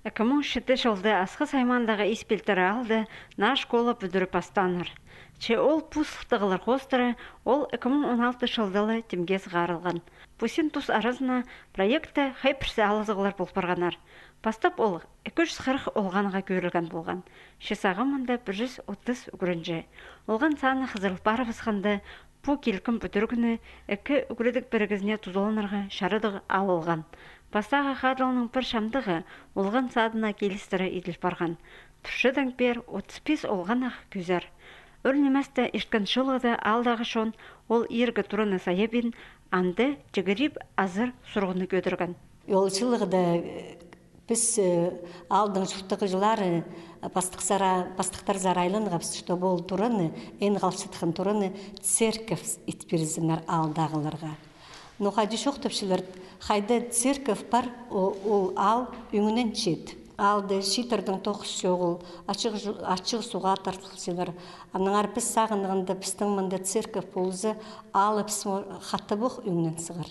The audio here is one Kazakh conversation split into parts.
2007 жылды асқы саймандағы испелтері алды на школа бүдіріп астаныр. Че ол пұсықтығылар қостыры, ол 2016 жылдылы темге сығарылған. Пусин тұс арызына проекті хайпірсі алызығылар болпырғанар. Бастап ол 240 олғанға көрілген болған. Шесағымында 130 үгірінжі. Олған саны қызырылып барыбысқанды, Пу келкім бүдіргіні әкі үгірідік бірігізіне тұзолынырға шарыдығы алылған. Пастағы қадылының бір шамдығы олған садына келістірі еділ барған. Тұршыдан бер 35 олған ақ күзір. Өрнеместі ішкен шылғыды алдағы шон ол ергі тұрыны сайабин анды жігіріп азыр сұрғыны көдірген. Ол шылғыды біз алдың шықтығы жылары бастықтар зарайланға что бол тұрыны, ен қалшытқын тұрыны церковь итперізінер алдағыларға. Но қайды шоқтыпшылар, қайды церковь бар, ол ал үңінен чет. Алды шитырдың тоқыс жоғыл, ашық суға тартылшылар. Аныңар біз сағынығында біздің мұнда церковь болызы алып қатты бұқ үңінен сығыр.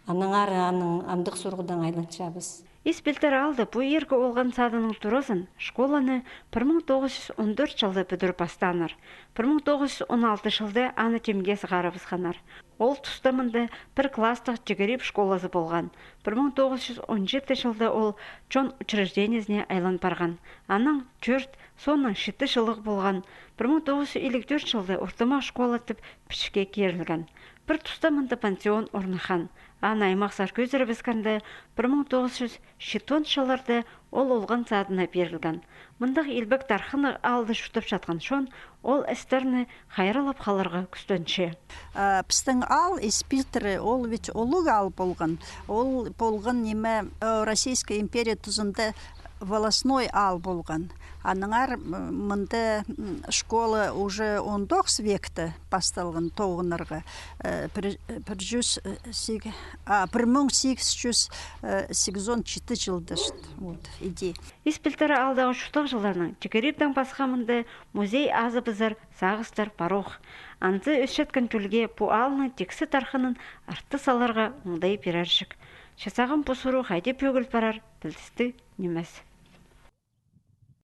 Аныңар амдық сұрғыдан айланшабыз. Испелтер алды бұ ергі олған садының тұрызын школаны 1914 жылды бүдіріп астаныр. 1916 жылды аны темге сығарып ысқанар. Ол тұстамынды бір кластық жігеріп школазы болған. 1917 жылды ол чон учреждениесіне айлан барған. Аның 4, соның 7 жылық болған. 1954 жылды ұртыма школа тіп пішке керілген. Бір тұстамынды пансион орныхан. Аны аймақсар көзірі бізканды 1970 жыларды ол олған садына берілген. Мұндақ елбек тархыны алды жұтып жатқан шон, ол әстеріні қайралап қаларға күстөнше. Пістің ал, испилтері, ол ведь олық ал болған. Ол болған неме Российская империя тұзында волосной ал болған. Аныңар мұнда школа уже 19 векті басталған тоғынырға. 1884 жылды иде. Испілтері алдағы шұтық жыларының жекерепдің басқамынды музей азы бізір, сағыстыр, парох. Анты өшеткен түлге бұ алының тексі тархының артты саларға оңдай берершік. Шасағын бұсыру қайдеп өгіл барар, білдісті немес.